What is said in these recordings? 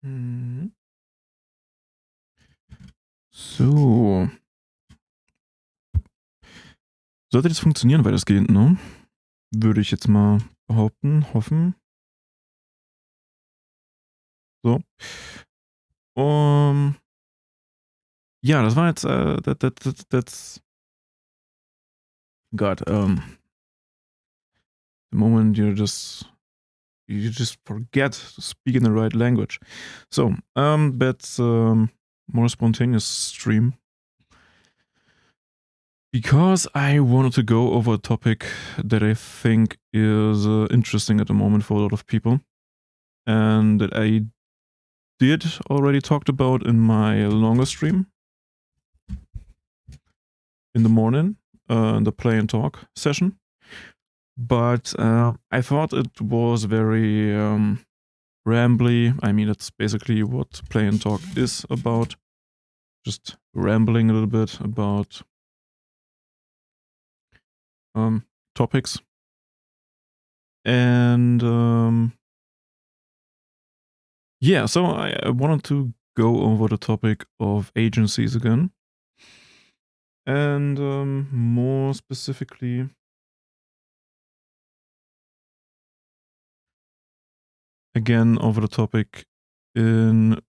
Mhm. So. Sollte das funktionieren weitestgehend, ne? Würde ich jetzt mal behaupten, hoffen. So. Ja, das war jetzt, that's God, the moment you just forget to speak in the right language. So, that's more spontaneous stream. Because I wanted to go over a topic that I think is interesting at the moment for a lot of people, and that I did already talked about in my longer stream in the morning, in the play and talk session. But I thought it was very rambly. I mean, that's basically what play and talk is about. Just rambling a little bit about topics. And yeah, so I wanted to go over the topic of agencies again. And more specifically, again, over the topic in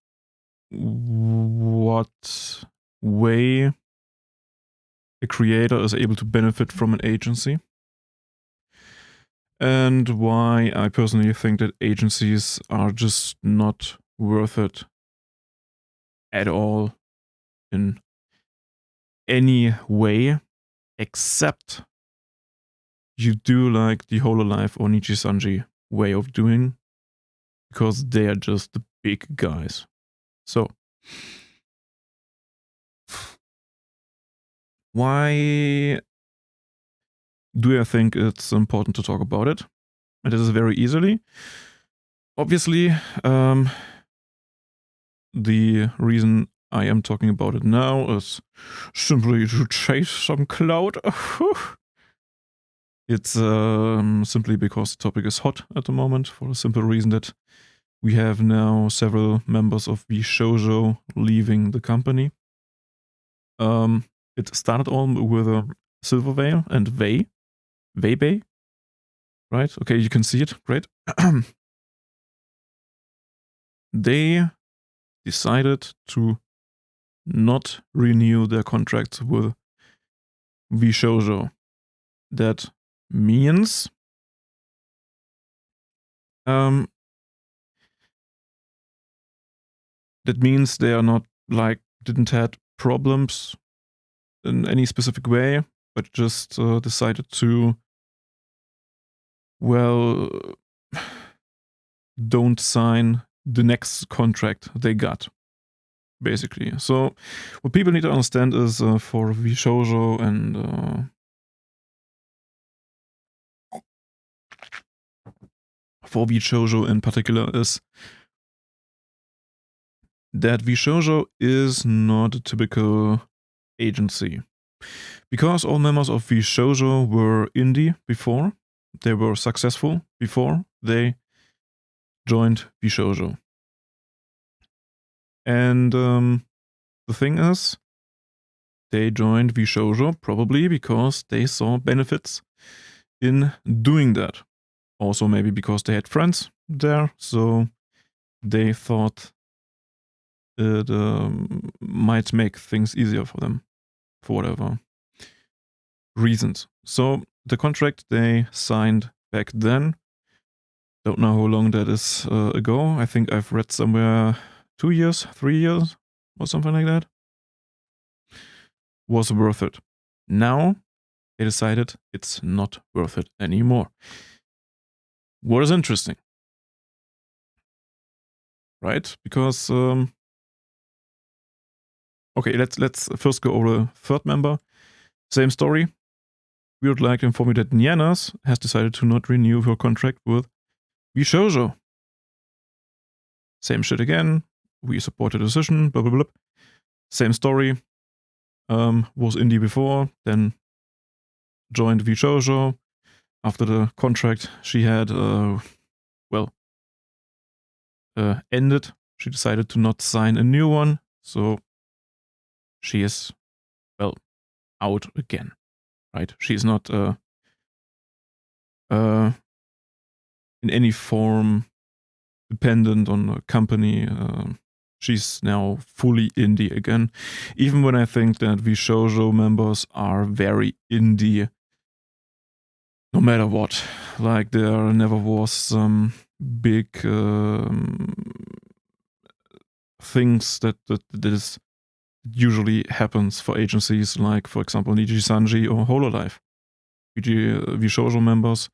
what way a creator is able to benefit from an agency. And why I personally think that agencies are just not worth it at all in any way, except you do like the Hololive or Nijisanji way of doing, because they are just the big guys. So, why do I think it's important to talk about it? And this is very easily. Obviously, the reason I am talking about it now is simply to chase some clout. It's simply because the topic is hot at the moment, for the simple reason that we have now several members of VShojo leaving the company. It started all with a Silver Veil and Weiwei, right? Okay, you can see it, great. They decided to not renew their contract with VShojo. That means they are not like didn't had problems in any specific way, but just decided to, well, don't sign the next contract they got, basically. So what people need to understand is for VShojo and for VShojo in particular is that VShojo is not a typical agency. Because all members of VShojo were indie before, they were successful before they joined VShojo. And the thing is, they joined VShojo probably because they saw benefits in doing that. Also maybe because they had friends there, so they thought it might make things easier for them, for whatever reasons. So the contract they signed back then, don't know how long that is ago. I think I've read somewhere 2 years, 3 years, or something like that, was worth it. Now they decided it's not worth it anymore. What is interesting, right? Because okay, let's first go over the third member. Same story. We would like to inform you that Nianas has decided to not renew her contract with VShojo. Same shit again. We support the decision. Blah blah blah. Same story. Was indie before, then joined VShojo. After the contract she had, ended, She decided to not sign a new one, so she is, well, out again, right? She's not in any form dependent on a company. She's now fully indie again, even when I think that VShojo members are very indie no matter what. Like, there never was some big things that is usually happens for agencies, like, for example, Nijisanji or Hololive. VShojo members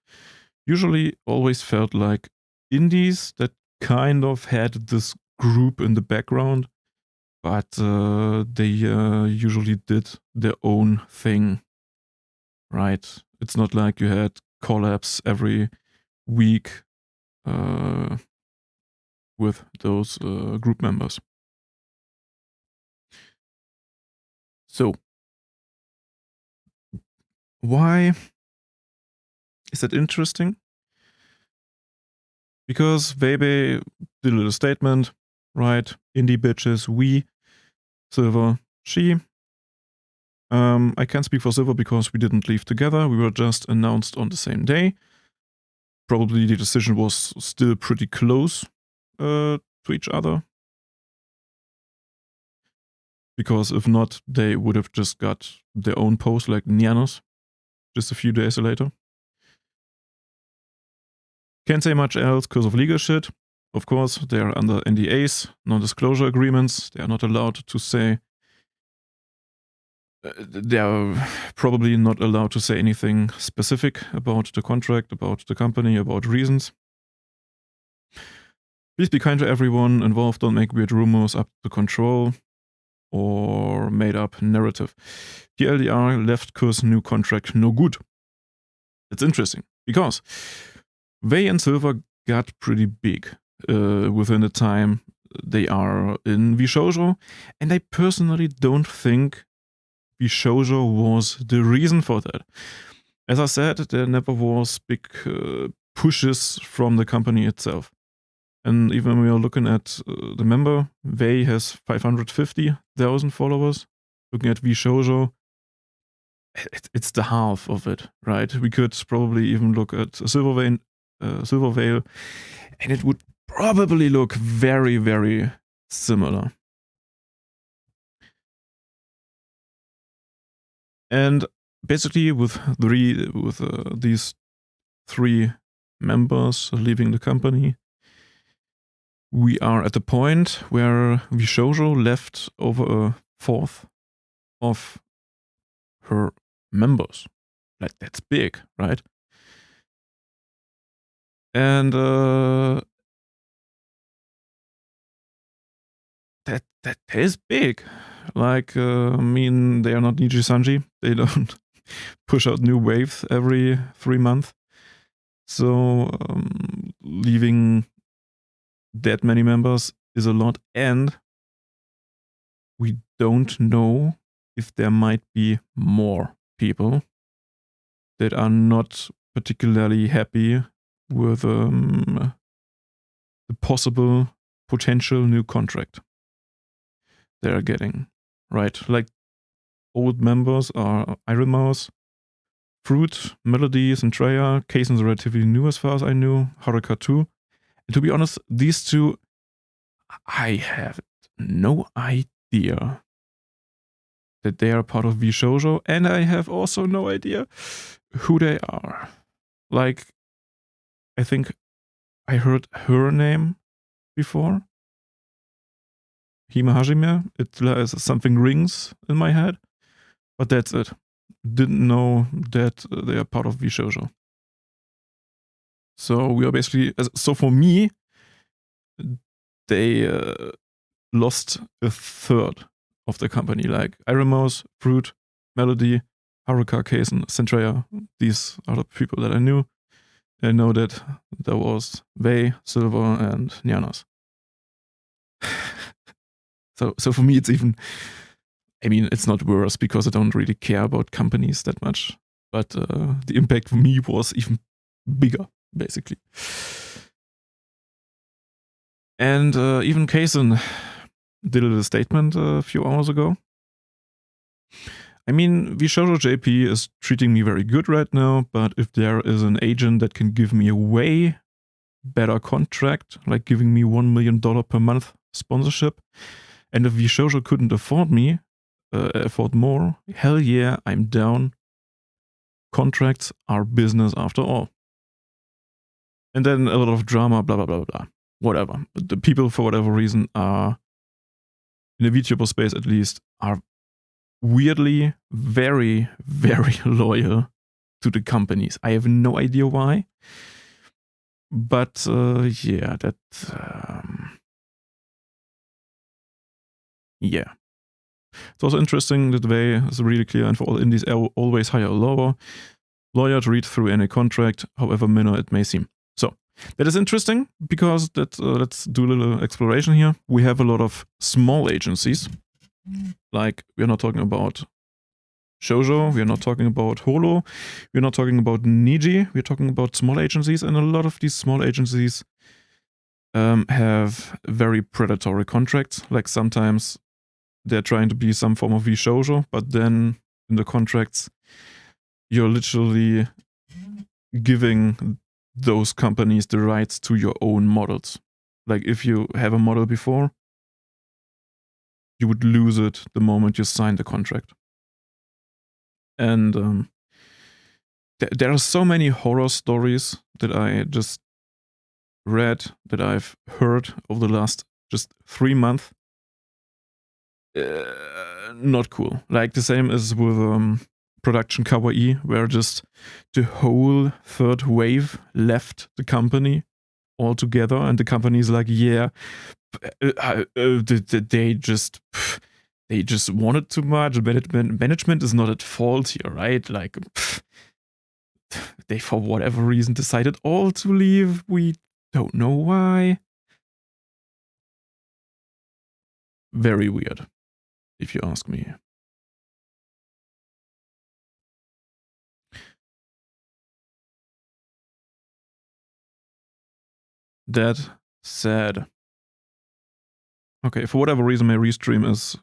usually always felt like indies that kind of had this group in the background, but they usually did their own thing, right? It's not like you had collabs every week with those group members. So, why is that interesting? Because Vebe did a little statement, right? Indie bitches, we, Silver, she. I can't speak for Silver because we didn't leave together. We were just announced on the same day. Probably the decision was still pretty close to each other. Because if not, they would have just got their own post like Nianos just a few days later. Can't say much else because of legal shit. Of course, they are under NDAs, non-disclosure agreements. They are not allowed to say... they are probably not allowed to say anything specific about the contract, about the company, about reasons. Please be kind to everyone involved. Don't make weird rumors up to control or made up narrative. The LDR left cause new contract no good. It's interesting because Vey and Silver got pretty big within the time they are in VShojo, and I personally don't think VShojo was the reason for that. As I said, there never was big pushes from the company itself. And even when we are looking at the member, Vey has 550,000 followers. Looking at VShojo, it's the half of it, right? We could probably even look at Silver Veil, and it would probably look very, very similar. And basically, with these three members leaving the company, we are at the point where VShojo left over a fourth of her members. Like, that's big, right? And that is big. Like, I mean, they are not Nijisanji. They don't push out new waves every 3 months. So leaving that many members is a lot, and we don't know if there might be more people that are not particularly happy with the possible potential new contract they're getting, right? Like, old members are Iron Mouse, Fruit, Melody, Centrea. Kaisen's relatively new as far as I knew, Haruka too. And to be honest, these two, I have no idea that they are part of VShojo, and I have also no idea who they are. Like, I think I heard her name before. Hime Hajime. Something rings in my head, but that's it. Didn't know that they are part of VShojo. So we are basically... So for me, they lost a third of the company. Like, Iron Mouse, Fruit, Melody, Haruka, Kaisen, Centrea. These are the people that I knew. I know that there was Vey, Silver, and Nianas. So for me, it's even... I mean, it's not worse because I don't really care about companies that much. But the impact for me was even bigger, basically. And even Kaysen did a statement a few hours ago. I mean, VShojo JP is treating me very good right now, but if there is an agent that can give me a way better contract, like giving me $1 million per month sponsorship, and if VShojo couldn't afford more, hell yeah, I'm down. Contracts are business after all. And then a lot of drama, blah, blah, blah, blah. Whatever. The people, for whatever reason, are, in the VTuber space at least, are weirdly very, very loyal to the companies. I have no idea why. But yeah, that... yeah. It's also interesting that the way is really clear, and for all indies, always hire a lawyer to read through any contract, however minor it may seem. So that is interesting because that let's do a little exploration here. We have a lot of small agencies. Like, we're not talking about Shoujo, we're not talking about Holo, we're not talking about Niji, we're talking about small agencies, and a lot of these small agencies have very predatory contracts. Like, sometimes they're trying to be some form of VShojo, but then in the contracts, you're literally giving those companies the rights to your own models. Like, if you have a model before, you would lose it the moment you sign the contract. And there are so many horror stories that I just read, that I've heard over the last just 3 months. Not cool. Like, the same as with Production Kawaii, where just the whole third wave left the company altogether, and the company is like, yeah, they just wanted too much. Management is not at fault here, right? Like, they, for whatever reason, decided all to leave. We don't know why. Very weird, if you ask me. That said, okay, for whatever reason, my restream is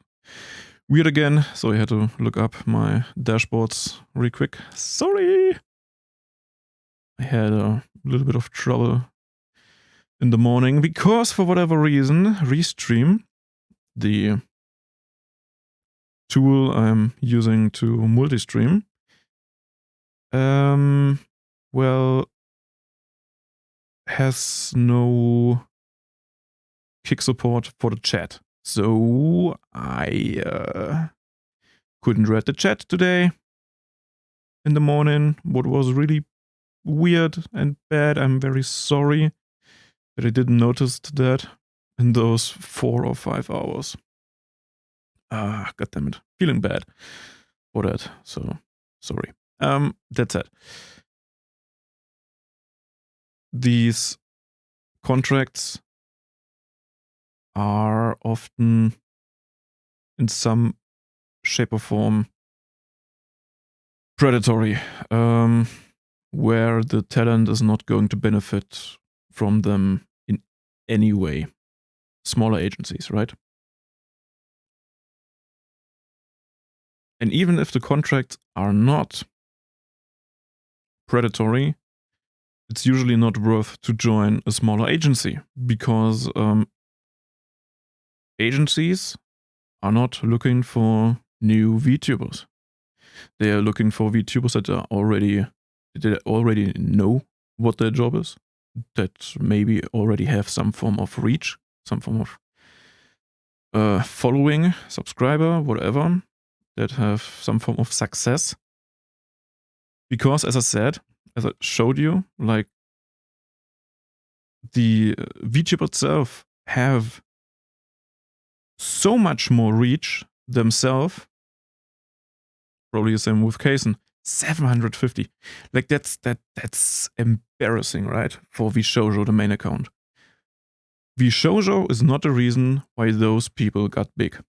weird again, so I had to look up my dashboards real quick. Sorry! I had a little bit of trouble in the morning because, for whatever reason, Restream, the tool I'm using to multi-stream, well, has no kick support for the chat. So I couldn't read the chat today in the morning, what was really weird and bad. I'm very sorry that I didn't notice that in those 4 or 5 hours. God damn it. Feeling bad for that. So sorry. That's it. These contracts are often in some shape or form predatory, where the talent is not going to benefit from them in any way. Smaller agencies, right? And even if the contracts are not predatory, it's usually not worth to join a smaller agency, because agencies are not looking for new VTubers. They are looking for VTubers that already know what their job is, that maybe already have some form of reach, some form of following, subscriber, whatever, that have some form of success. Because, as I showed you, like, the VTuber itself have so much more reach themselves. Probably the same with Kaysen. 750. Like, that's embarrassing, right? For VShojo, the main account. VShojo is not the reason why those people got big.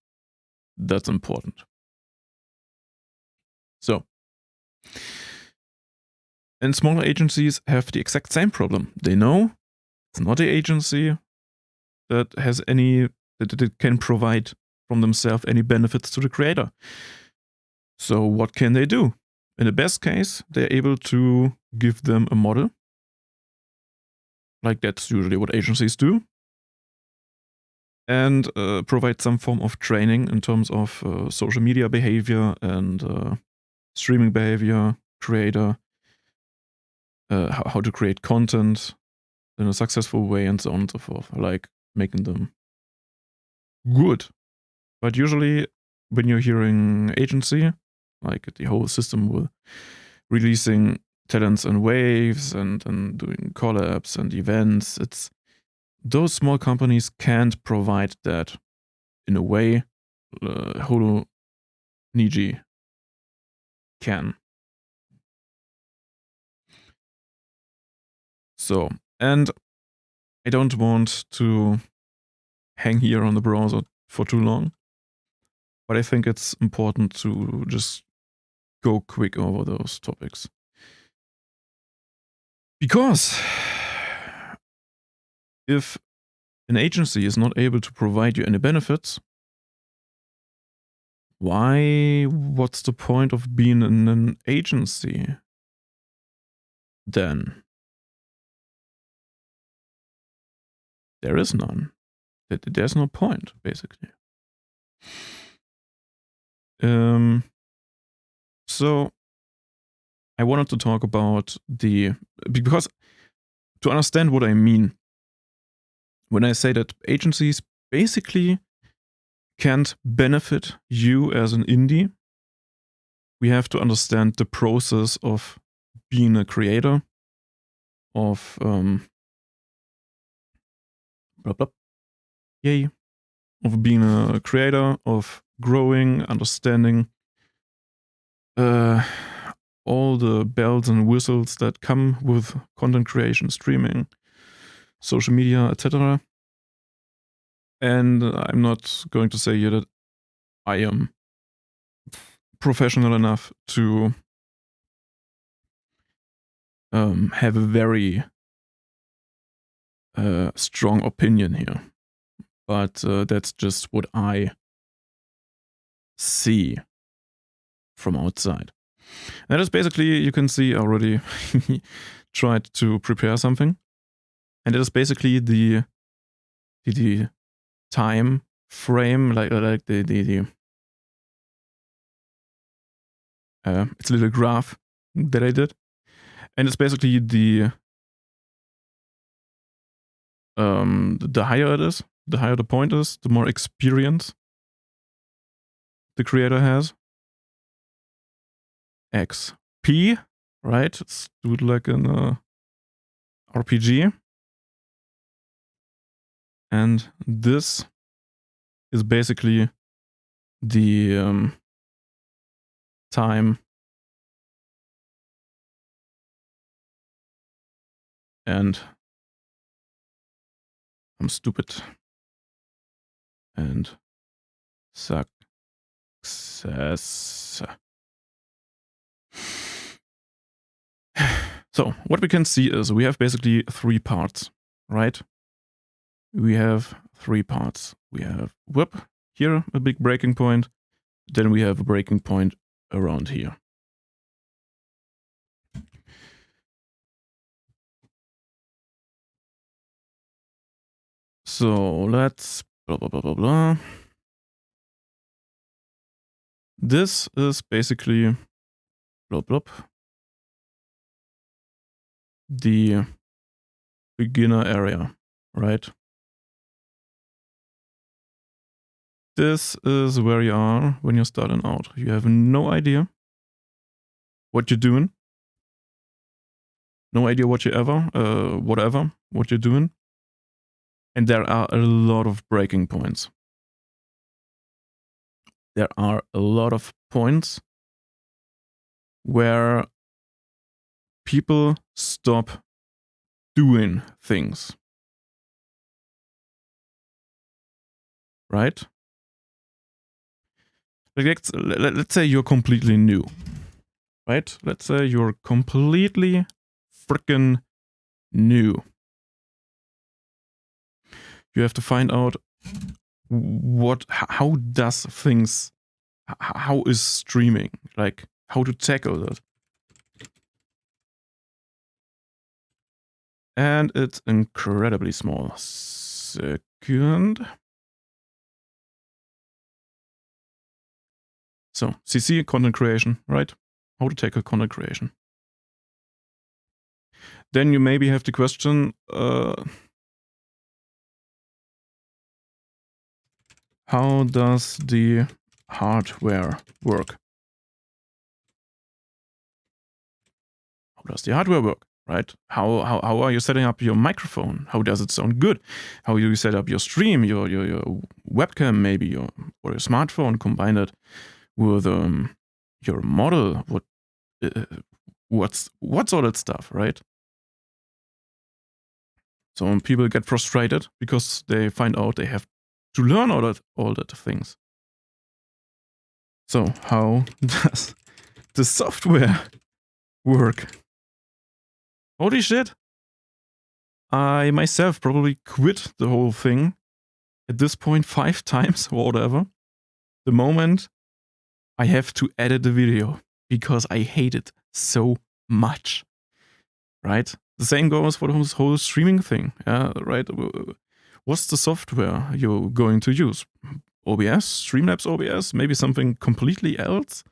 That's important. So, and smaller agencies have the exact same problem. They know it's not the agency that has any that it can provide from themselves any benefits to the creator. So what can they do? In the best case, they're able to give them a model. Like that's usually what agencies do. And provide some form of training in terms of social media behavior and streaming behavior, creator, how to create content in a successful way, and so on and so forth, like making them good. But usually when you're hearing agency, like the whole system with releasing talents in waves and doing collabs and events, it's those small companies can't provide that in a way Holo Niji can. So, and I don't want to hang here on the browser for too long, but I think it's important to just go quick over those topics. Because if an agency is not able to provide you any benefits, what's the point of being in an agency then? There is none. There's no point, basically. So I wanted to talk about because to understand what I mean when I say that agencies basically can't benefit you as an indie, we have to understand the process of being a creator, of of being a creator, of growing, understanding all the bells and whistles that come with content creation, streaming, social media, etc. And I'm not going to say here that I am professional enough to have a very strong opinion here. But that's just what I see from outside. That is basically, you can see I already tried to prepare something. And it is basically the time frame, like the it's a little graph that I did. And it's basically the higher it is, the higher the point is, the more experience the creator has. XP, right? Let's do it like an RPG. And this is basically the time and I'm stupid and success. So what we can see is we have basically 3 parts, right? We have 3 parts. We have whip here, a big breaking point. Then we have a breaking point around here. So let's blah, blah, blah, blah, blah. This is basically blop, blop, the beginner area, right? This is where you are when you're starting out. You have no idea what you're doing. No idea what you're doing. And there are a lot of breaking points. There are a lot of points where people stop doing things. Right? Let's say you're completely new. Right? Let's say you're completely freaking new. You have to find out how does things, how is streaming, like how to tackle that. And it's incredibly small. Second. So, CC, content creation, right? How to tackle content creation. Then you maybe have the question, how does the hardware work? How does the hardware work, right? How are you setting up your microphone? How does it sound good? How do you set up your stream, your webcam maybe, or your smartphone, combine it with your model? What's all that stuff, right? So when people get frustrated because they find out they have to learn all that things. So how does the software work? Holy shit! I myself probably quit the whole thing at this point 5 times or whatever. The moment I have to edit the video because I hate it so much, right? The same goes for the whole streaming thing, yeah, right? What's the software you're going to use? OBS, Streamlabs OBS, maybe something completely else?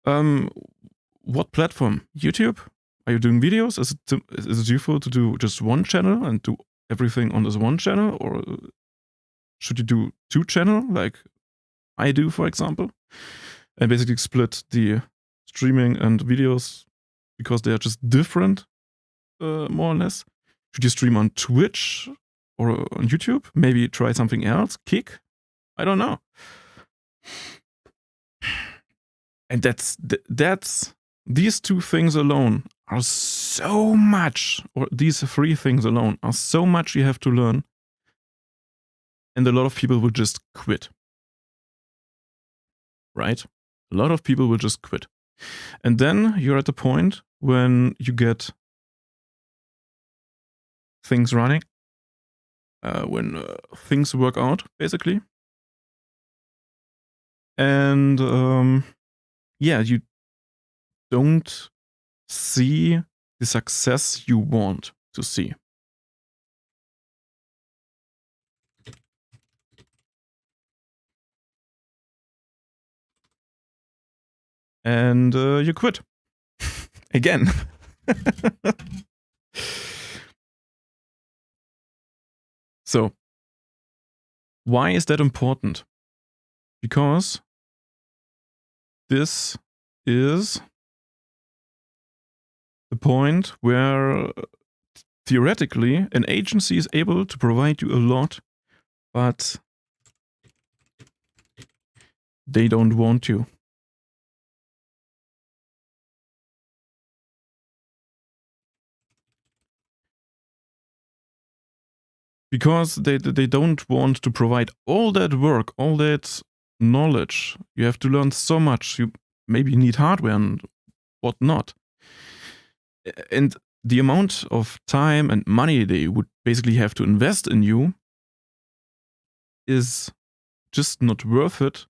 What platform? YouTube? Are you doing videos? Is it useful to do just one channel and do everything on this one channel? Or should you do 2 channel like I do, for example? And basically split the streaming and videos because they are just different, more or less. Should you stream on Twitch or on YouTube? Maybe try something else? Kick? I don't know. And that's these 2 things alone are so much, or these 3 things alone are so much you have to learn. And a lot of people will just quit. Right? A lot of people will just quit. And then you're at the point when you get things running, when things work out, basically. And yeah, you don't see the success you want to see. And you quit. Again. So, why is that important? Because this is the point where theoretically an agency is able to provide you a lot, but they don't want you. Because they don't want to provide all that work, all that knowledge. You have to learn so much. You maybe need hardware and whatnot. And the amount of time and money they would basically have to invest in you is just not worth it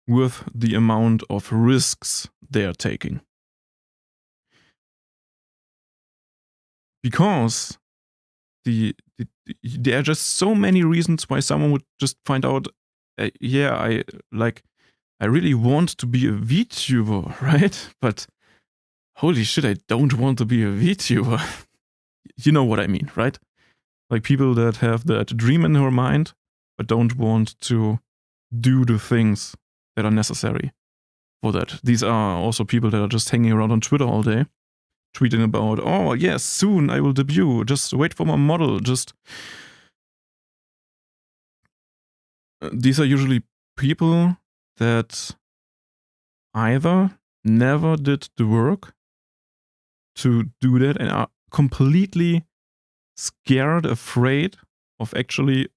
with the amount of risks they are taking. Because there are just so many reasons why someone would just find out, yeah, I really want to be a VTuber, right? But holy shit, I don't want to be a VTuber. You know what I mean, right? Like people that have that dream in their mind, but don't want to do the things that are necessary for that. These are also people that are just hanging around on Twitter all day, tweeting about, oh yes, soon I will debut, just wait for my model, just... These are usually people that either never did the work to do that and are completely scared, afraid of actually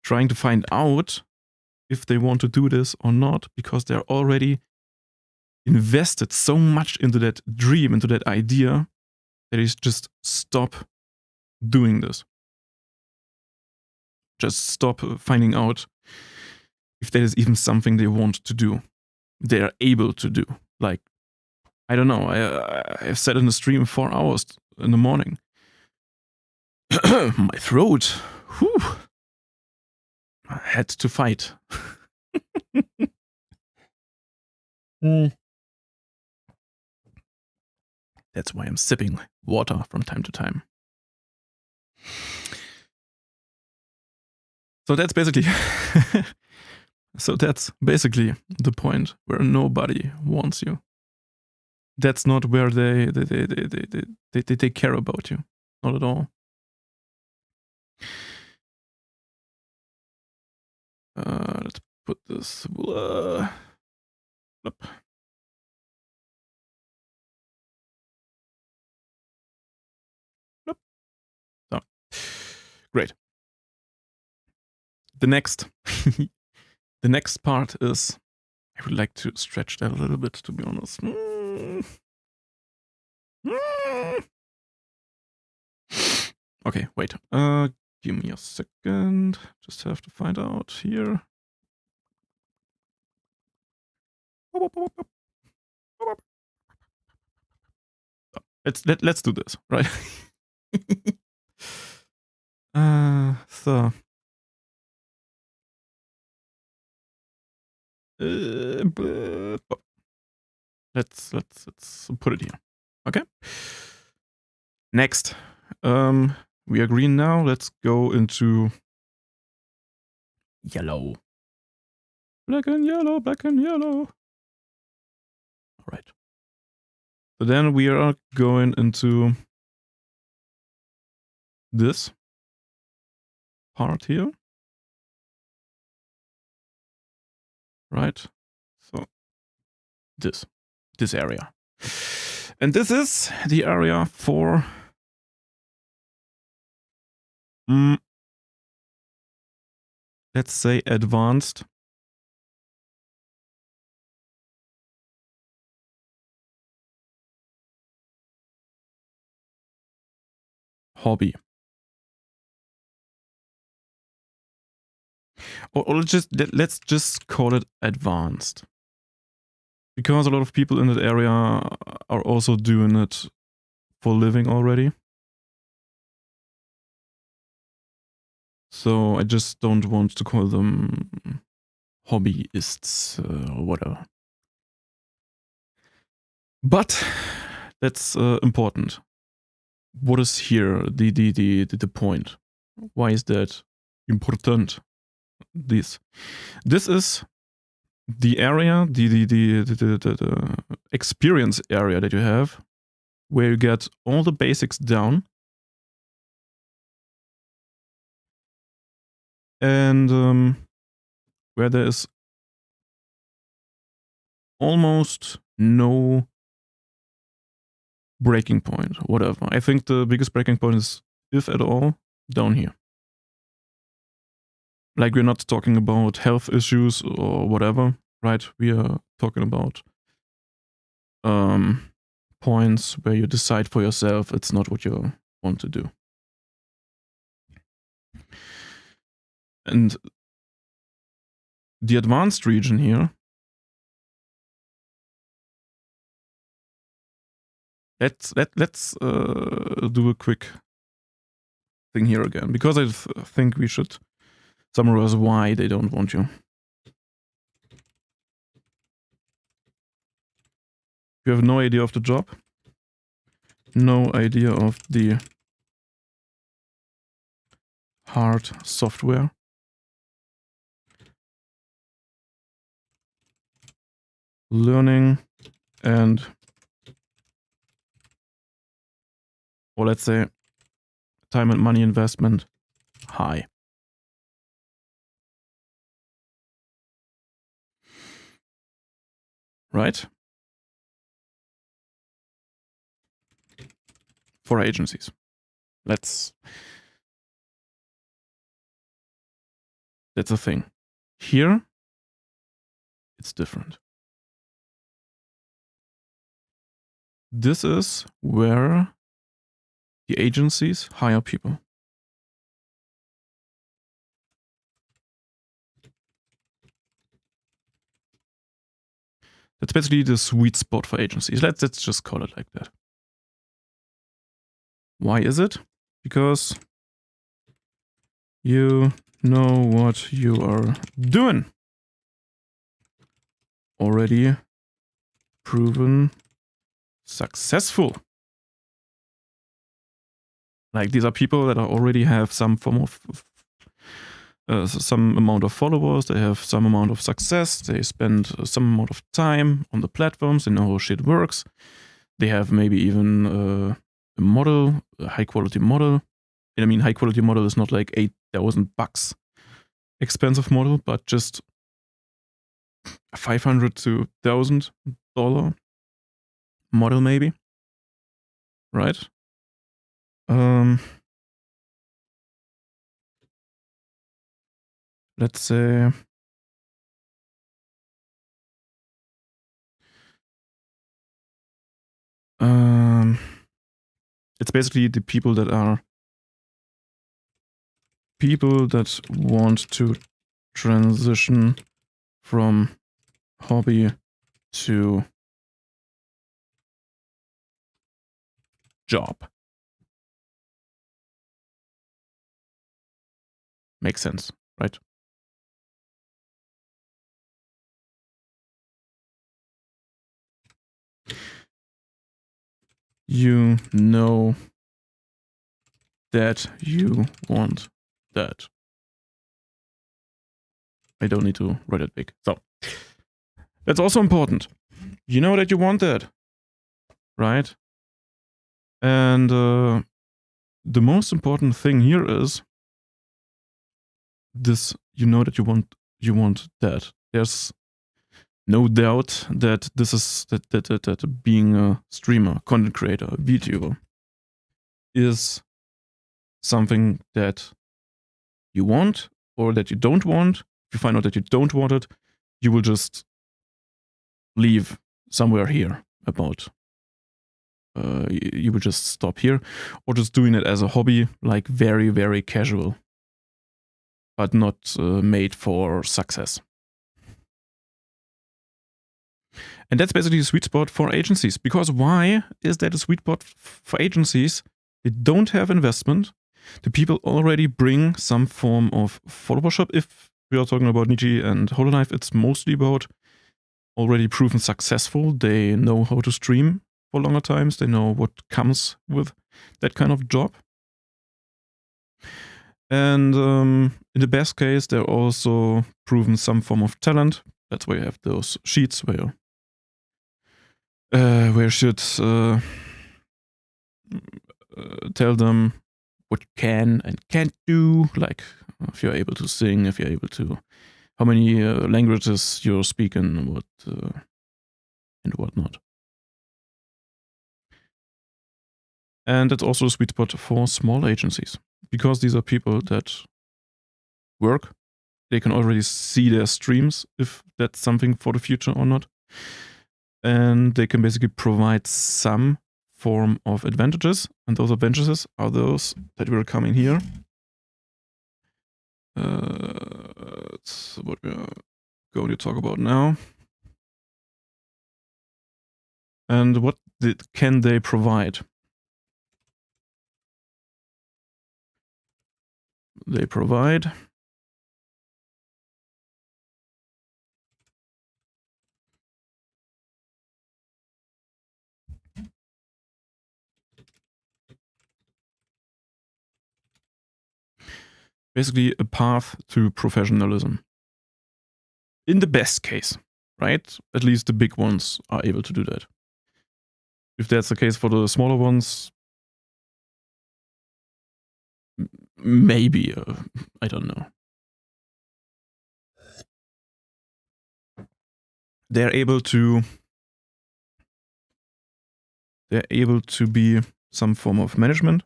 trying to find out if they want to do this or not, because they're already invested so much into that dream, into that idea, that is just stop doing this. just stop finding out if that is even something they want to do, they are able to do. Like, I don't know, I sat in the stream 4 hours in the morning. My throat, whew, I had to fight. That's why I'm sipping water from time to time. So that's basically the point where nobody wants you. That's not where they care about you. Not at all. Let's put this up. So, great. The next part is, I would like to stretch that a little bit, to be honest. Okay, wait. Give me a second. Just have to find out here. Let's do this, right? So. Let's put it here. Okay. Next. We are green now. Let's go into yellow. Black and yellow, black and yellow. All right. So then we are going into this part here. Right? So this area. And this is the area for let's say advanced hobby. Or let's just call it advanced. Because a lot of people in that area are also doing it for a living already. So I just don't want to call them hobbyists or whatever. But that's important. What is here the point? Why is that important? This is the area, the experience area that you have, where you get all the basics down, and where there is almost no breaking point, whatever. I think the biggest breaking point is, if at all, down here. Like, we're not talking about health issues or whatever, right? We are talking about points where you decide for yourself it's not what you want to do. And the advanced region here, let's do a quick thing here again, because I think we should summarize why they don't want you. You have no idea of the job, no idea of the hard software, learning, and, or let's say, time and money investment high. Right? For agencies. That's a thing. Here, it's different. This is where the agencies hire people. That's basically the sweet spot for agencies. Let's just call it like that. Why is it? Because you know what you are doing. Already proven successful. Like, these are people that already have some form of some amount of followers, they have some amount of success, they spend some amount of time on the platforms, they know how shit works, they have maybe even a model, a high quality model. And I mean, high quality model is not like $8,000 expensive model, but just $500 to $1,000 model maybe, right? Let's say it's basically the people that want to transition from hobby to job. Makes sense, right? You know that you want that. I don't need to write it big. So that's also important. You know that you want that, right? And the most important thing here is this: you know that you want that. There's no doubt that this is that being a streamer, content creator, a VTuber is something that you want or that you don't want. If you find out that you don't want it, you will just leave somewhere here about. You will just stop here, or just doing it as a hobby, like very, very casual, but not made for success. And that's basically the sweet spot for agencies. Because why is that a sweet spot for agencies? They don't have investment. The people already bring some form of followership. If we are talking about Niji and Hololive, it's mostly about already proven successful. They know how to stream for longer times. They know what comes with that kind of job. And in the best case, they're also proven some form of talent. That's why you have those sheets where you should tell them what you can and can't do, like if you're able to sing, if you're able to, how many languages you're speaking, what and whatnot. And that's also a sweet spot for small agencies, because these are people that work. They can already see their streams, if that's something for the future or not. And they can basically provide some form of advantages. And those advantages are those that will come in here. That's what we're going to talk about now. And what can they provide? They provide basically a path to professionalism. In the best case, right? At least the big ones are able to do that. If that's the case for the smaller ones, maybe, I don't know. They're able to be some form of management.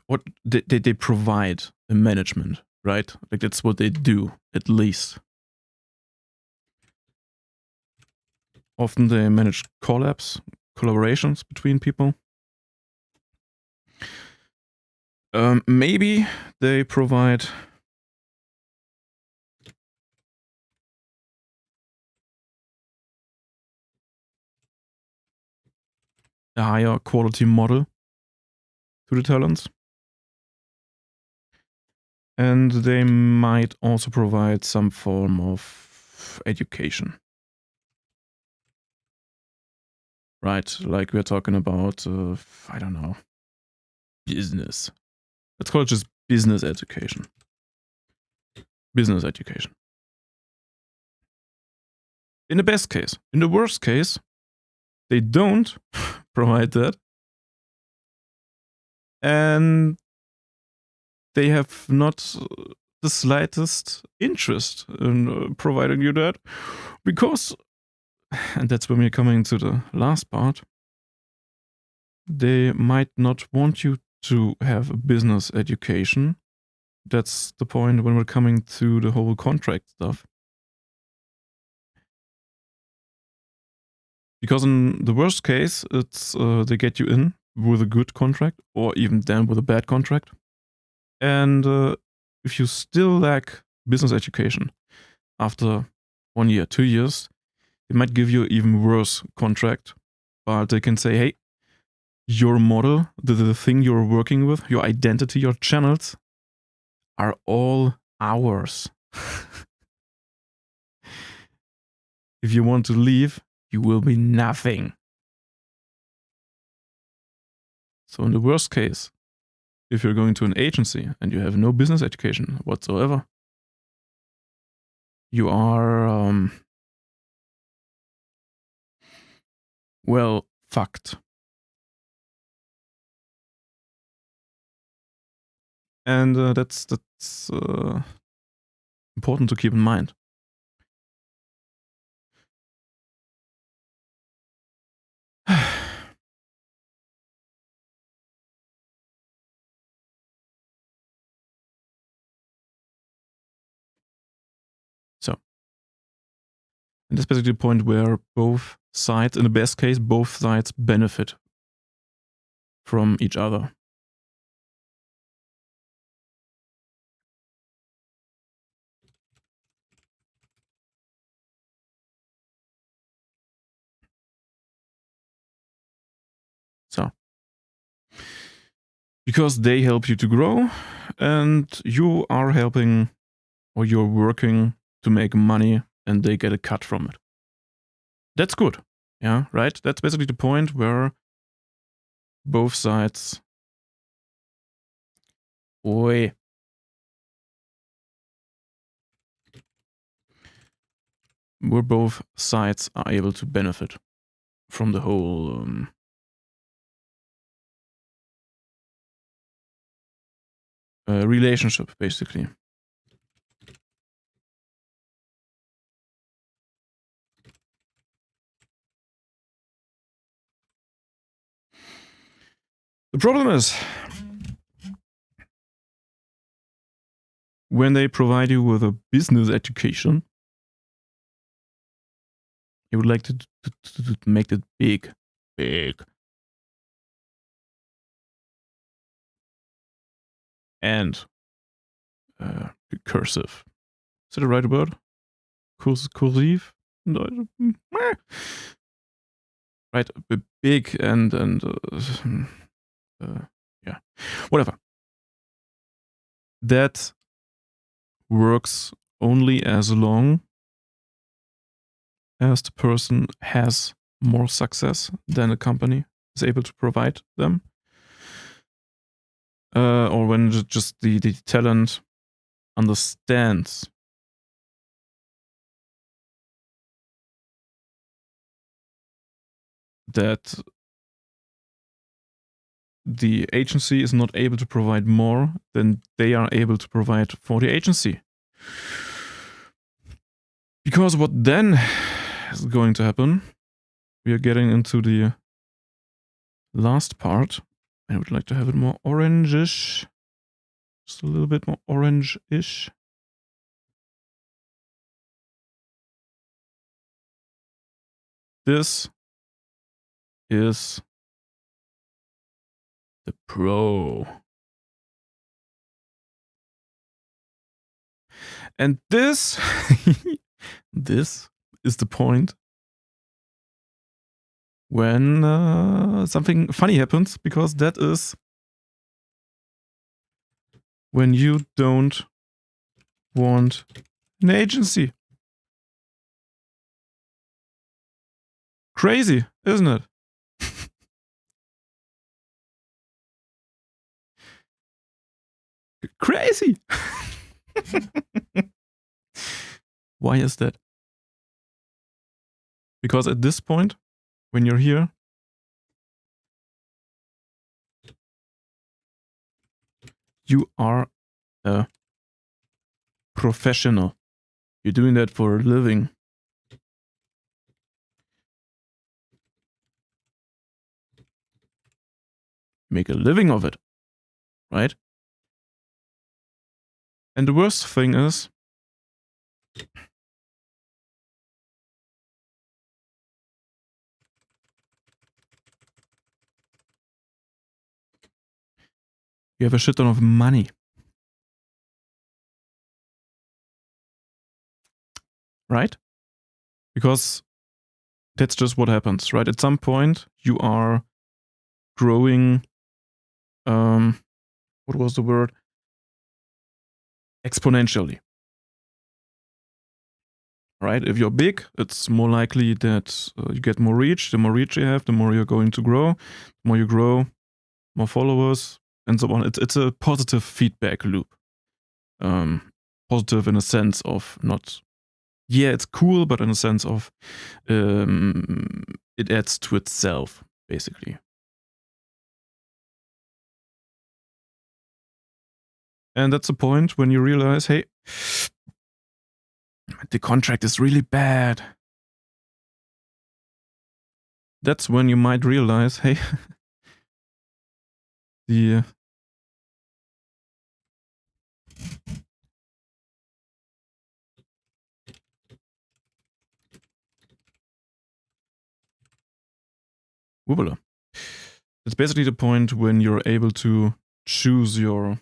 What they provide a management, right? Like, that's what they do, at least. Often they manage collaborations between people. Maybe they provide a higher quality model to the talents. And they might also provide some form of education. Right, like we're talking about, I don't know, business. Let's call it just business education. Business education. In the best case. In the worst case, they don't provide that. And they have not the slightest interest in providing you that. Because, and that's when we're coming to the last part, they might not want you to have a business education. That's the point when we're coming to the whole contract stuff. Because in the worst case, it's they get you in with a good contract or even then with a bad contract. And if you still lack business education after 1 year, 2 years, they might give you an even worse contract. But they can say, hey, your model, the thing you're working with, your identity, your channels are all ours. If you want to leave, you will be nothing. So in the worst case, if you're going to an agency and you have no business education whatsoever, you are, well, fucked. And that's important to keep in mind. So, and that's basically the point where both sides, in the best case, both sides benefit from each other. So, because they help you to grow and you are helping or you're working to make money and they get a cut from it. That's good. Yeah, right? That's basically the point where both sides. Where both sides are able to benefit from the whole relationship, basically. The problem is when they provide you with a business education, you would like to make it big. And cursive. Is that the right word? Cursive? No. Right, big and yeah, whatever. That works only as long as the person has more success than a company is able to provide them. Or when just the talent understands that the agency is not able to provide more than they are able to provide for the agency. Because what then is going to happen, we are getting into the last part. I would like to have it more orangish. Just a little bit more orange-ish. This is the pro. And this, this is the point when something funny happens, because that is when you don't want an agency. Crazy, isn't it? Crazy. Why is that? Because at this point, when you're here, you are a professional. You're doing that for a living. Make a living of it, right? And the worst thing is, you have a shit ton of money. Right? Because that's just what happens, right? At some point, you are growing, what was the word? Exponentially. Right? If you're big, it's more likely that you get more reach. The more reach you have, the more you're going to grow. The more you grow, more followers, and so on. It's a positive feedback loop. Positive in a sense of not, yeah, it's cool, but in a sense of it adds to itself, basically. And that's the point when you realize, hey, the contract is really bad. That's when you might realize, hey, the Woobler. It's basically the point when you're able to choose your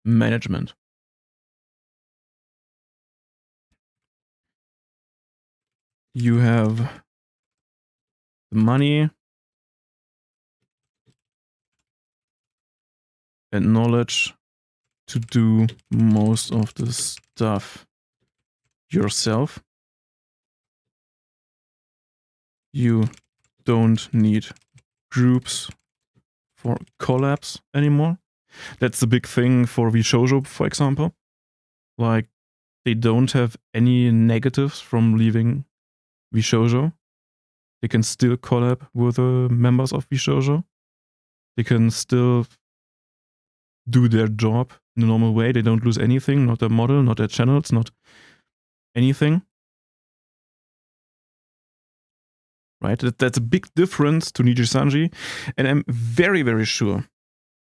management. You have the money and knowledge to do most of the stuff yourself. You don't need groups for collabs anymore. That's the big thing for VShojo, for example. Like, they don't have any negatives from leaving VShojo. They can still collab with the members of VShojo. They can still do their job in a normal way. They don't lose anything, not their model, not their channels, not anything. Right? That's a big difference to Nijisanji. And I'm very, very sure,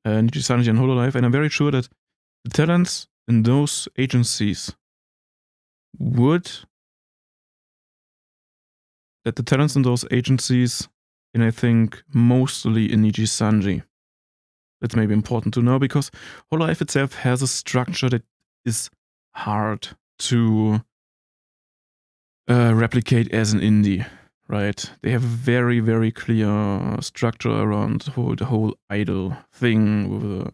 Nijisanji and Hololive, and I'm very sure that the talents in those agencies and I think mostly in Nijisanji. That's maybe important to know, because Hololive itself has a structure that is hard to replicate as an indie, right? They have a very, very clear structure around the whole idol thing.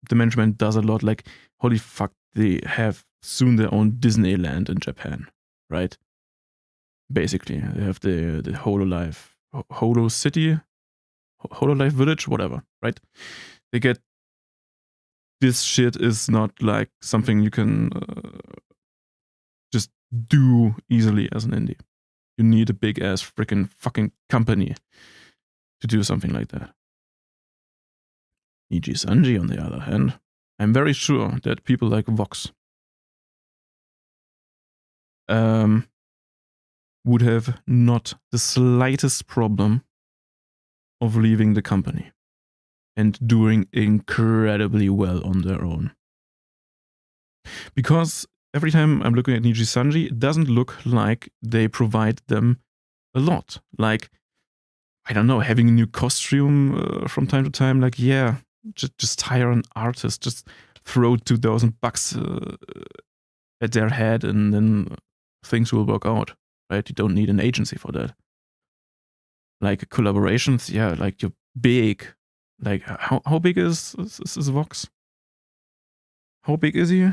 The management does a lot. Like, holy fuck, they have soon their own Disneyland in Japan, right? Basically, they have the Hololive, Holo City, Hololive Village, whatever, right? They get, this shit is not like something you can just do easily as an indie. You need a big ass freaking fucking company to do something like that. Nijisanji, on the other hand, I'm very sure that people like Vox would have not the slightest problem of leaving the company and doing incredibly well on their own. Because every time I'm looking at Nijisanji, it doesn't look like they provide them a lot. Like, I don't know, having a new costume from time to time, like, yeah, just hire an artist, just throw $2,000 at their head and then things will work out, right? You don't need an agency for that. Like collaborations, yeah, like you're big. Like how big is Vox? How big is he?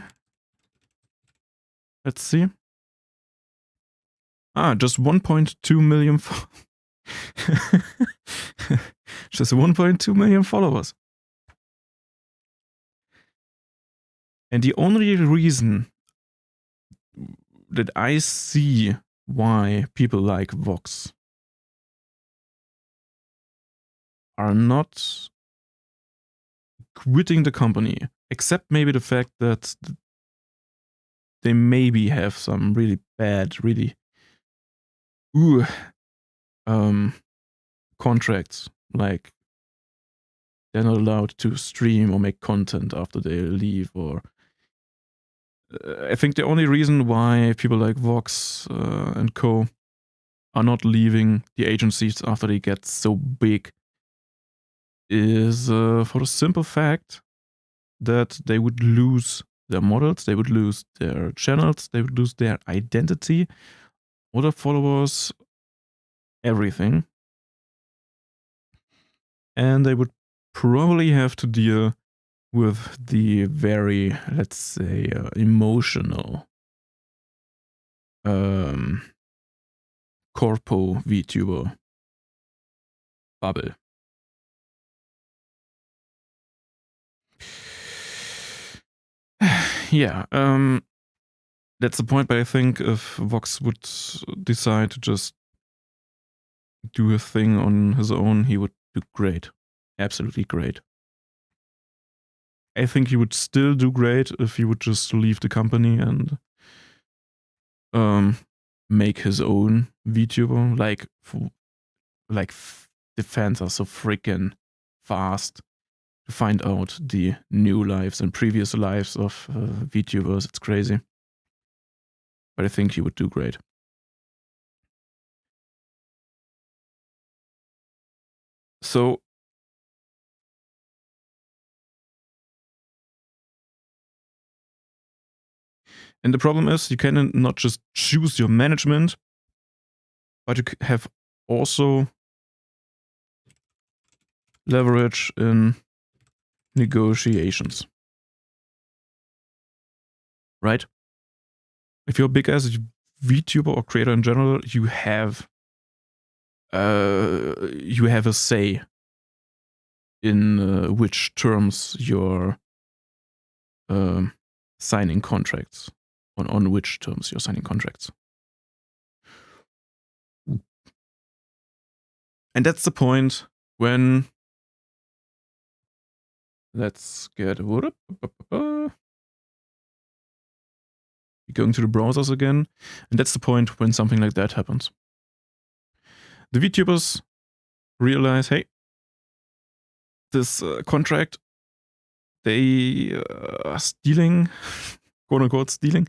Let's see. Just 1.2 million. Just 1.2 million followers. And the only reason that I see why people like Vox are not quitting the company, except maybe the fact that they maybe have some really bad, really contracts, like they're not allowed to stream or make content after they leave, or I think the only reason why people like Vox and co are not leaving the agencies after they get so big is for the simple fact that they would lose their models, they would lose their channels, they would lose their identity, or their followers, everything. And they would probably have to deal with the very, let's say, emotional corpo VTuber bubble. Yeah, that's the point, but I think if Vox would decide to just do a thing on his own, he would do great. Absolutely great. I think he would still do great if he would just leave the company and make his own VTuber. Like the fans are so freaking fast to find out the new lives and previous lives of VTubers. It's crazy. But I think he would do great. So and the problem is you can not just choose your management, but you have also leverage in negotiations. Right? If you're big as a VTuber or creator in general, you have a say in which terms you're signing contracts, on which terms you're signing contracts. And that's the point when let's get going to the browsers again, and that's the point when something like that happens. The VTubers realize, hey, this contract, they are stealing, quote unquote stealing.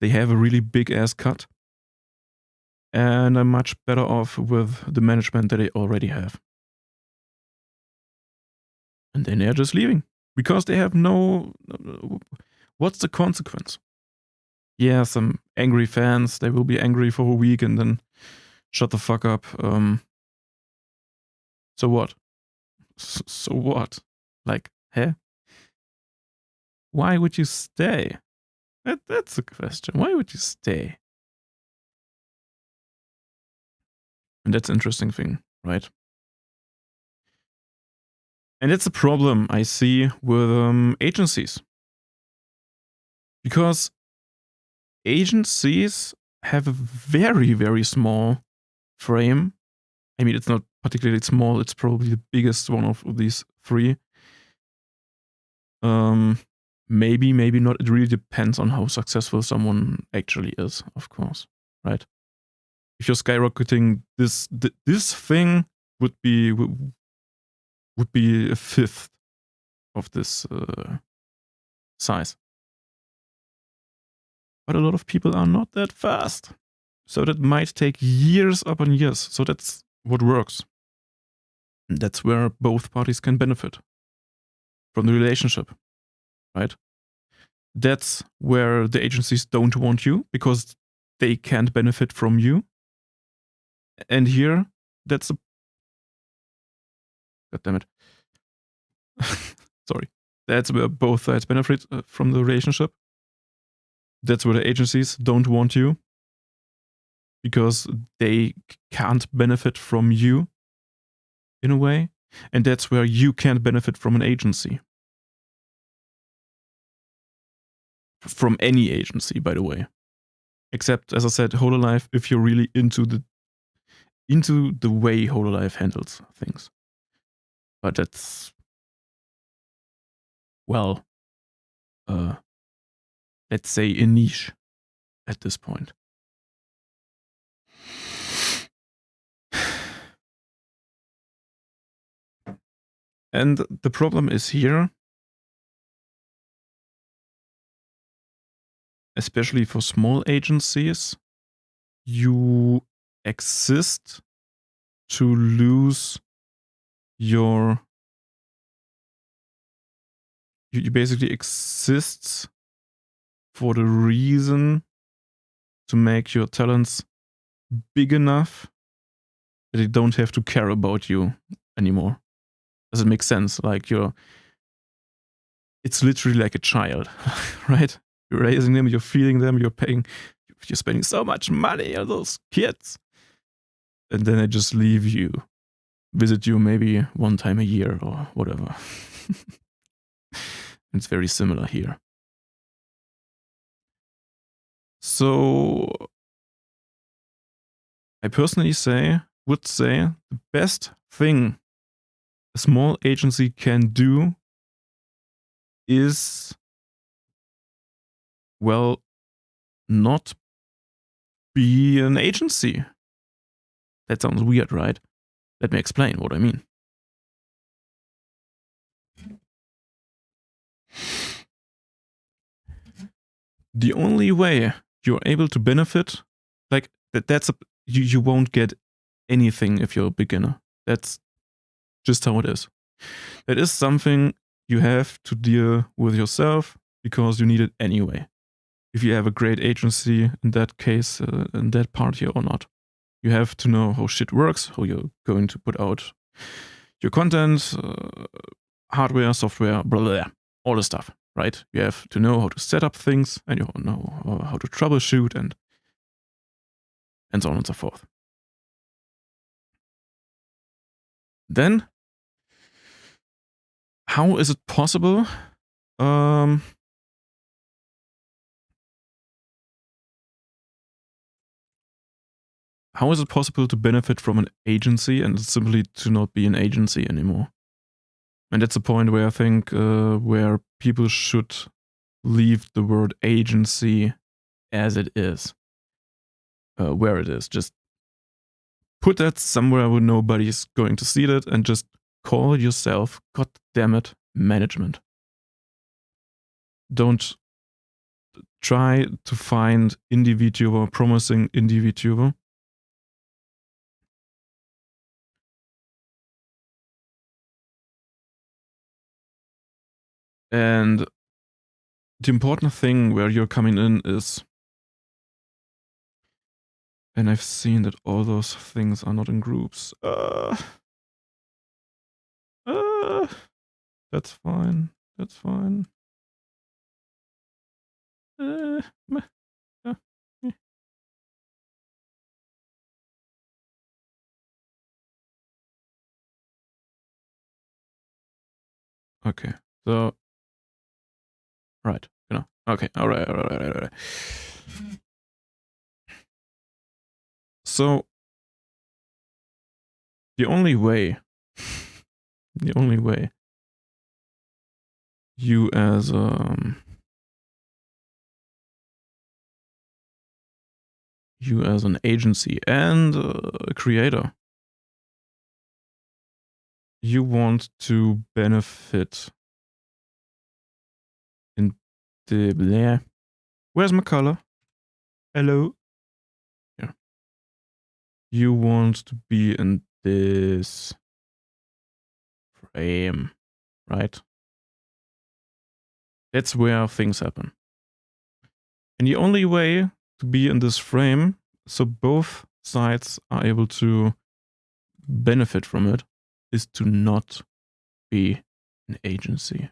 They have a really big ass cut, and I'm much better off with the management that they already have. And then they're just leaving because they have no. What's the consequence? Yeah, some angry fans, they will be angry for a week and then shut the fuck up. So what? So what? Like, huh? Why would you stay? That's a question. Why would you stay? And that's an interesting thing, right? And that's a problem I see with agencies. Because agencies have a very, very small frame. I mean, it's not particularly small. It's probably the biggest one of these three. Maybe not. It really depends on how successful someone actually is, of course, right? If you're skyrocketing, this thing would be a fifth of this size. But a lot of people are not that fast. So that might take years upon years. So that's what works. And that's where both parties can benefit from the relationship, right? that's where the agencies don't want you because they can't benefit from you. And here, that's a... God damn it. Sorry. That's where both sides benefit from the relationship. That's where the agencies don't want you because they can't benefit from you in a way. And that's where you can't benefit from an agency. From any agency, by the way. Except, as I said, Hololive, if you're really into the way Hololive handles things. But that's, well, let's say a niche at this point. And the problem is here, especially for small agencies, you exist to lose your... You basically exist for the reason to make your talents big enough that they don't have to care about you anymore. Does it make sense? Like it's literally like a child, right? You're raising them, you're feeding them, you're spending so much money on those kids. And then they just leave you, visit you maybe one time a year or whatever. It's very similar here. So I personally would say the best thing a small agency can do is, well, not be an agency. That sounds weird, right? Let me explain what I mean. The only way you're able to benefit, like you won't get anything if you're a beginner. That's just how it is. That is something you have to deal with yourself because you need it anyway. If you have a great agency in that case, in that part here or not. You have to know how shit works, how you're going to put out your content, hardware, software, blah, blah, blah, all the stuff, right? You have to know how to set up things and you know how to troubleshoot and so on and so forth. Then, how is it possible? How is it possible to benefit from an agency and simply to not be an agency anymore? And that's a point where I think where people should leave the word agency as it is. Where it is. Just put that somewhere where nobody's going to see that and just call yourself, god damn it, management. Don't try to find indie VTuber, promising indie VTuber. And the important thing where you're coming in is, and I've seen that all those things are not in groups. That's fine. That's fine. Okay, so right, okay, all right. So the only way you as an agency and a creator, you want to benefit in the bleh. Where's my color? Hello. Yeah. You want to be in this frame, right? That's where things happen. And the only way to be in this frame, so both sides are able to benefit from it, is to not be an agency.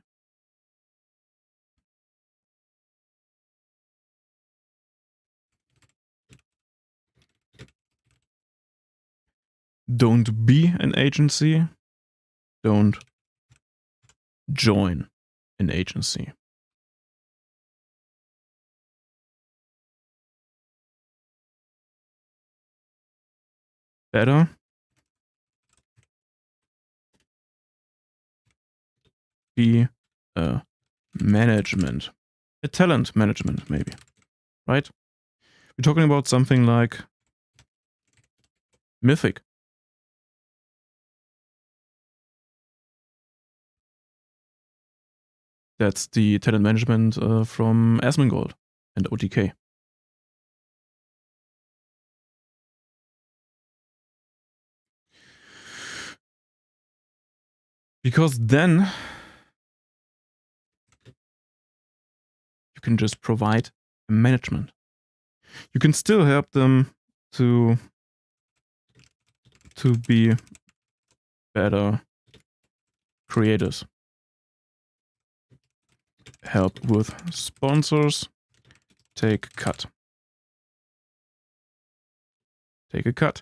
Don't be an agency. Don't join an agency. Better be a management, a talent management maybe, right? We're talking about something like Mythic. That's the talent management from Asmongold and OTK. Because then you can just provide management. You can still help them to be better creators. Help with sponsors. Take cut. Take a cut.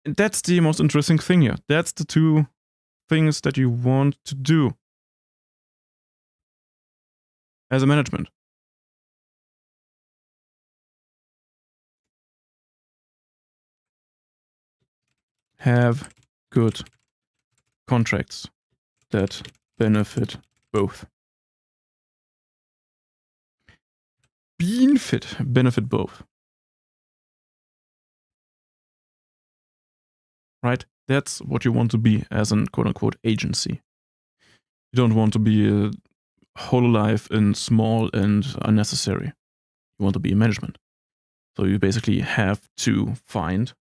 And that's the most interesting thing here. That's the two things that you want to do as a management. Have good contracts that benefit both. Benefit both. Right? That's what you want to be as an quote-unquote agency. You don't want to be a whole life and small and unnecessary. You want to be a management. So you basically have to find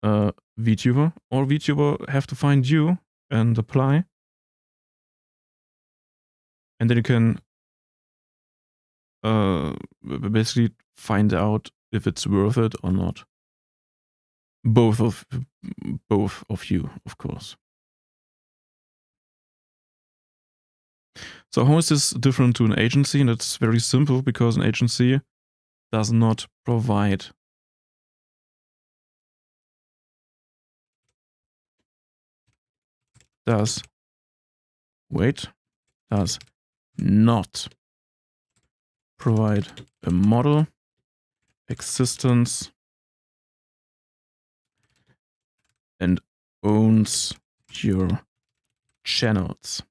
a VTuber, or VTuber have to find you and apply. And then you can basically find out if it's worth it or not. Both of you, of course. So how is this different to an agency? And it's very simple, because an agency does not provide does not provide a model, existence, and owns your channels.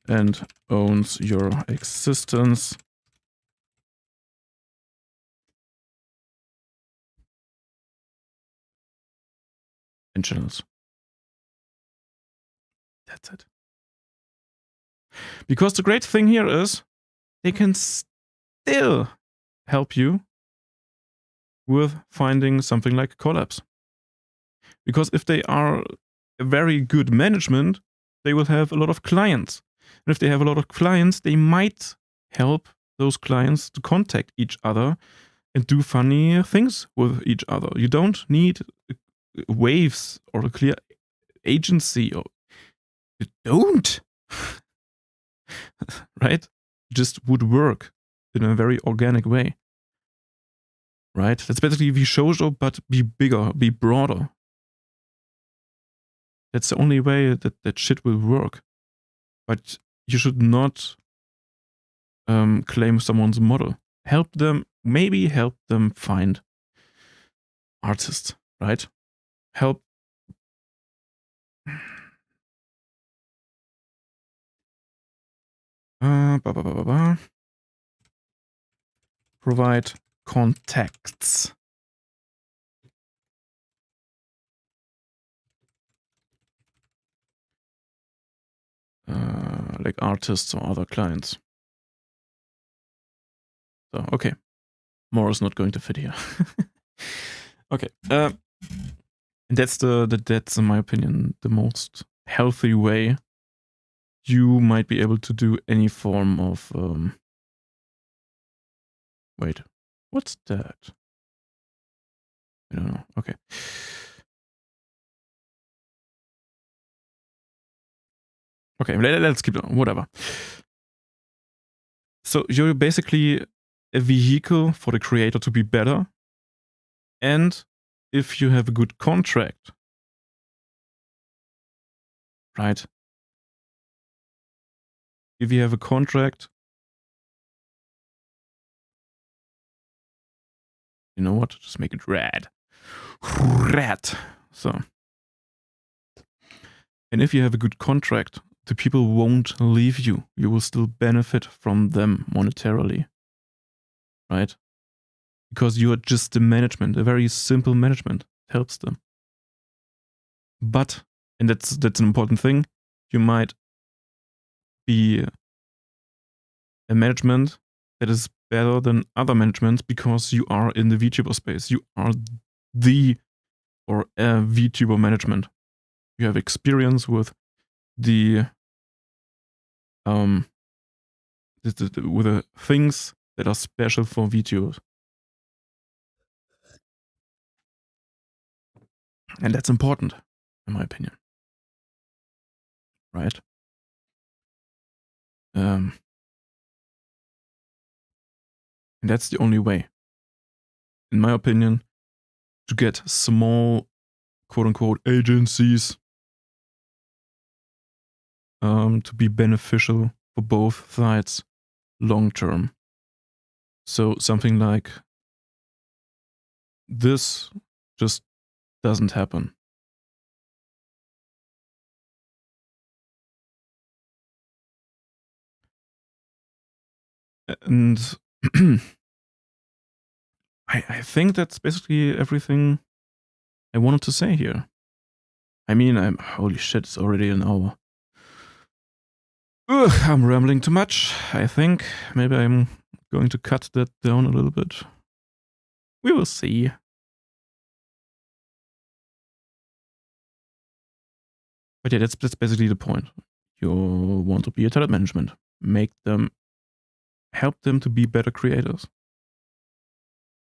And owns your existence and channels. That's it. Because the great thing here is they can still help you with finding something like collabs. Because if they are a very good management, they will have a lot of clients. And if they have a lot of clients, they might help those clients to contact each other and do funny things with each other. You don't need waves or a clear agency. You don't. Right? Just would work in a very organic way. Right? That's basically VShojo, but be bigger, be broader. That's the only way that shit will work. But you should not claim someone's model. Help them find artists, right? Help. Provide contacts. Like artists or other clients. So, okay. More is not going to fit here. Okay. That's in my opinion, the most healthy way you might be able to do any form of wait, what's that? I don't know. Okay. Okay, let's keep on. Whatever. So you're basically a vehicle for the creator to be better. And if you have a good contract, right? If you have a contract, you know what? Just make it red. Red. So. And if you have a good contract, the people won't leave you. You will still benefit from them monetarily. Right? Because you are just the management, a very simple management helps them. But, and that's an important thing, you might be a management that is better than other managements because you are in the VTuber space. You are the or a VTuber management. You have experience with the with the things that are special for VTubers. And that's important, in my opinion. Right? And that's the only way, in my opinion, to get small, quote-unquote, agencies to be beneficial for both sides long-term. So something like this just doesn't happen. And I think that's basically everything I wanted to say here. I mean, holy shit, it's already an hour. Ugh, I'm rambling too much, I think. Maybe I'm going to cut that down a little bit. We will see. But yeah, that's basically the point. You want to be a talent management. Help them to be better creators.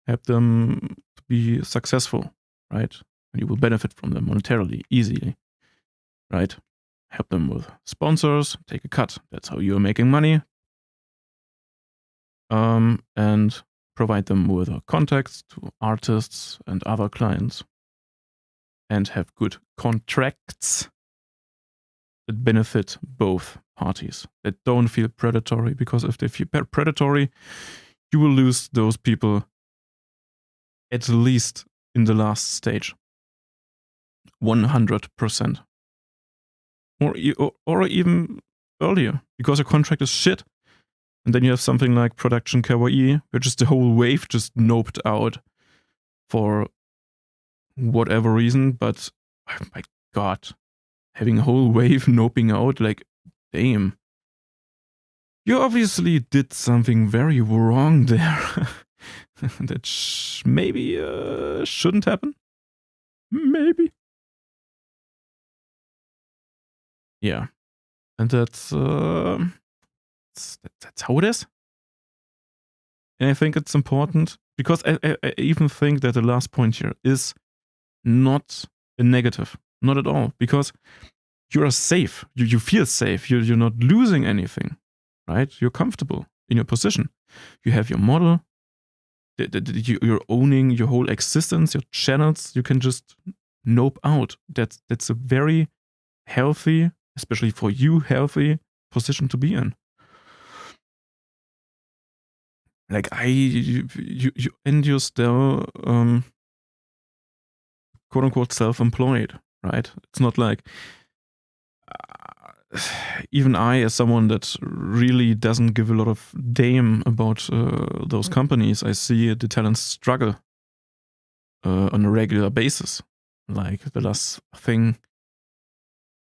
Help them to be successful, right? And you will benefit from them monetarily, easily, right? Help them with sponsors, take a cut. That's how you're making money. And provide them with contacts to artists and other clients. And have good contracts that benefit both parties, that don't feel predatory, because if they feel predatory, you will lose those people at least in the last stage. 100%. Or even earlier, because a contract is shit. And then you have something like Production Kawaii, where just the whole wave just noped out for whatever reason. But, oh my god, having a whole wave noping out, like, damn. You obviously did something very wrong there. That maybe shouldn't happen. Maybe. Yeah. And that's how it is. And I think it's important because I even think that the last point here is not a negative. Not at all. Because you are safe. You feel safe. You're not losing anything. Right? You're comfortable in your position. You have your model. You're owning your whole existence, your channels. You can just nope out. That's a very healthy, especially for you, healthy position to be in. Like you're still quote unquote self-employed, right? It's not like even I, as someone that really doesn't give a lot of damn about those companies, I see the talents struggle on a regular basis. Like the last thing,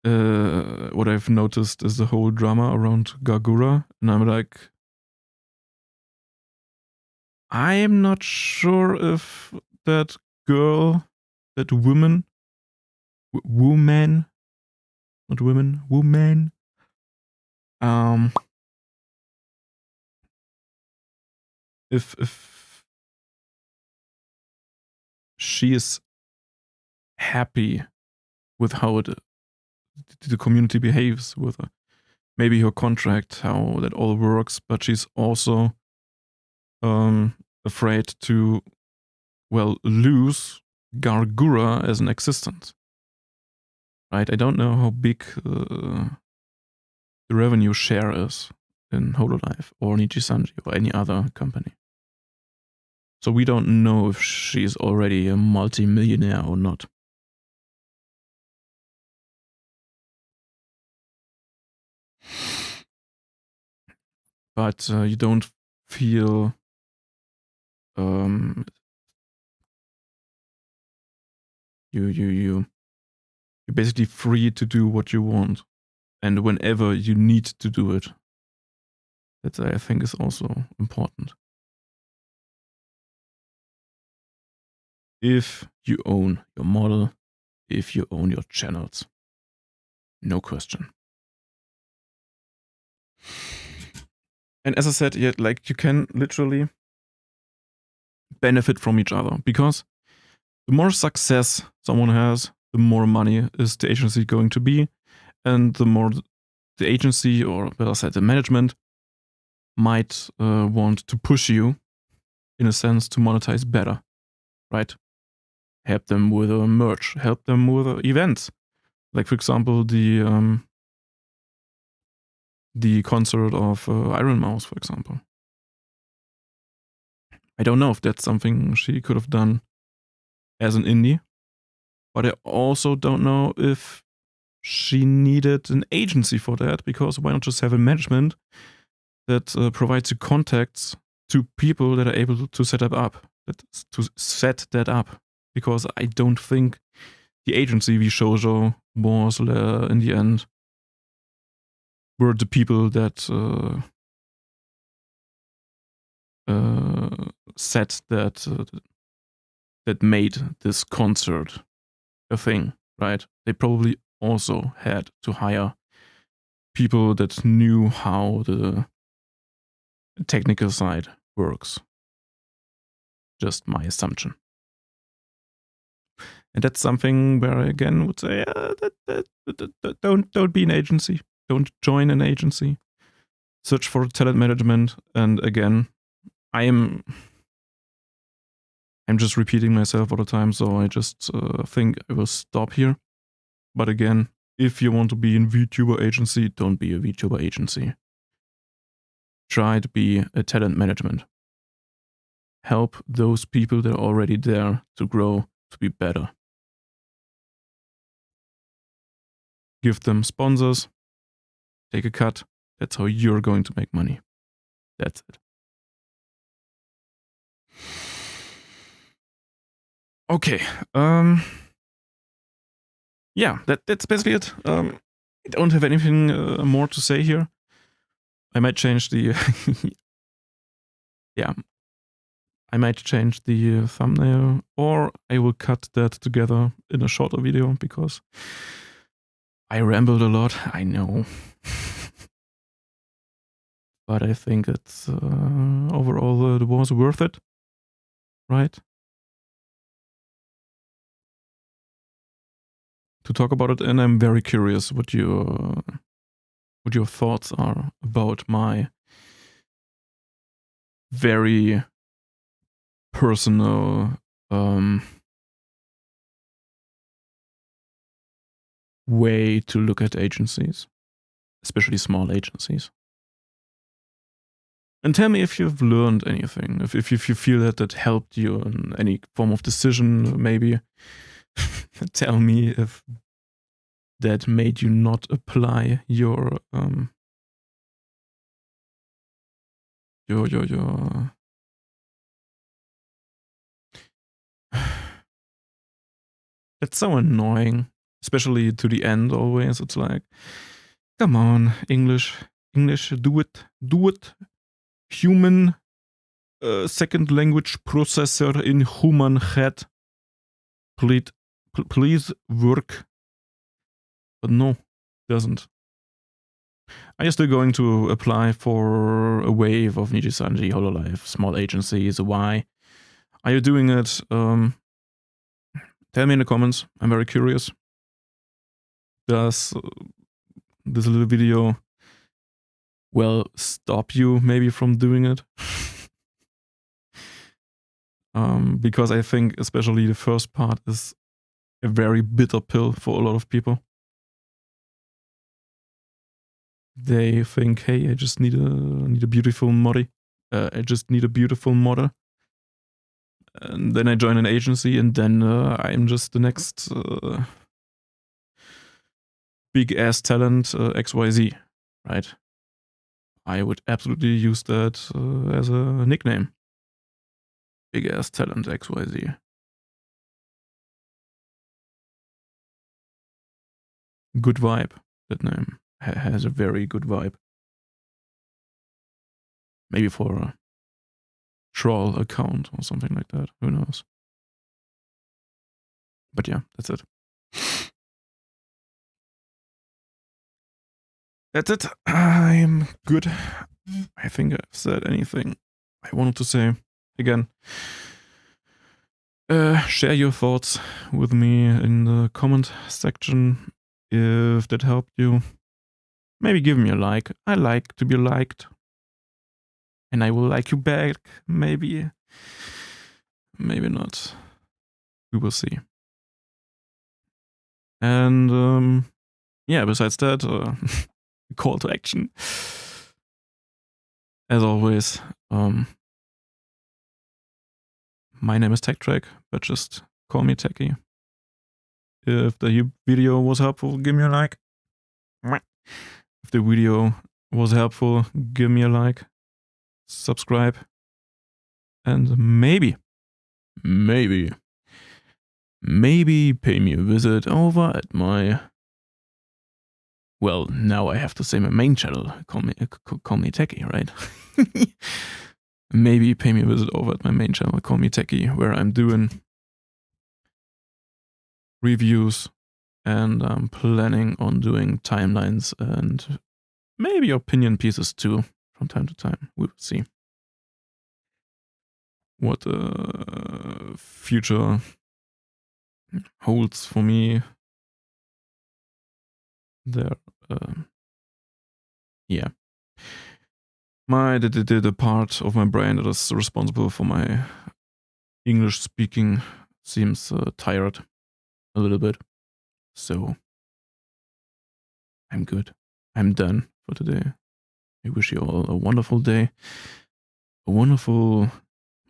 what I've noticed is the whole drama around Gagura, and I'm like, I'm not sure if that girl, that woman, not women, If she is happy with how the community behaves with her, maybe her contract, how that all works, but she's also afraid to, well, lose Gargura as an existence. Right? I don't know how big the revenue share is in Hololive or Nijisanji or any other company. So we don't know if she's already a multi-millionaire or not. But you don't feel you're basically free to do what you want and whenever you need to do it. That I think is also important. If you own your model, if you own your channels, no question. And as I said, yeah, like you can literally benefit from each other, because the more success someone has, the more money is the agency going to be, and the more the agency, or better said, the management, might want to push you, in a sense, to monetize better, right? Help them with a merch, help them with events, like for example the concert of Iron Mouse, for example. I don't know if that's something she could have done as an indie, but I also don't know if she needed an agency for that, because why not just have a management that provides you contacts to people that are able to set that up, because I don't think the agency VShojo was in the end were the people that said that made this concert a thing, right? They probably also had to hire people that knew how the technical side works. Just my assumption. And that's something where I again would say, don't be an agency. Don't join an agency. Search for talent management. And again, I'm just repeating myself all the time, so I just think I will stop here. But again, if you want to be in VTuber agency, don't be a VTuber agency. Try to be a talent management. Help those people that are already there to grow, to be better. Give them sponsors. Take a cut. That's how you're going to make money. That's it. Okay. Yeah, that's basically it. I don't have anything more to say here. I might change the yeah. I might change the thumbnail, or I will cut that together in a shorter video, because I rambled a lot, I know. But I think it's overall it was worth it, right? To talk about it, and I'm very curious what your thoughts are about my very personal way to look at agencies, especially small agencies. And tell me if you've learned anything, if you feel that helped you in any form of decision, maybe. Tell me if that made you not apply your It's so annoying, especially to the end always. It's like, come on, English, do it. Human second language processor in human head. Please work. But no, doesn't. Are you still going to apply for a wave of Nijisanji, Hololive, small agencies? Why are you doing it? Tell me in the comments. I'm very curious. Does this little video, well, stop you maybe from doing it? Because I think especially the first part is a very bitter pill for a lot of people. They think, hey, I just need a beautiful model. I just need a beautiful model. And then I join an agency, and then I'm just the next big ass talent XYZ, right? I would absolutely use that as a nickname. Big ass talent XYZ. Good vibe. That name has a very good vibe. Maybe for a troll account or something like that. Who knows? But yeah, that's it. That's it. I'm good. I think I've said anything I wanted to say. Again, share your thoughts with me in the comment section if that helped you. Maybe give me a like. I like to be liked. And I will like you back. Maybe. Maybe not. We will see. And yeah, besides that, call to action. As always, my name is TechTrack, but just call me Techie. If the video was helpful, give me a like. If the video was helpful, give me a like, subscribe, and maybe pay me a visit over at my, well, now I have to say my main channel. Call me Techie, right? Maybe pay me a visit over at my main channel, Call Me Techie, where I'm doing reviews and I'm planning on doing timelines and maybe opinion pieces too from time to time. We will see what the future holds for me there. Yeah. The part of my brain that is responsible for my English speaking seems tired a little bit. So I'm good. I'm done for today. I wish you all a wonderful day, a wonderful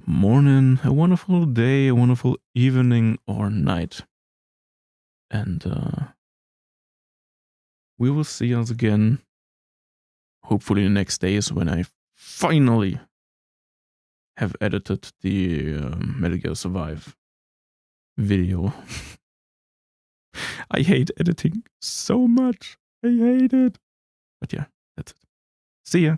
morning, a wonderful day, a wonderful evening or night. And we will see us again, hopefully in the next days when I finally have edited the Metal Gear Survive video. I hate editing so much. I hate it. But yeah, that's it. See ya.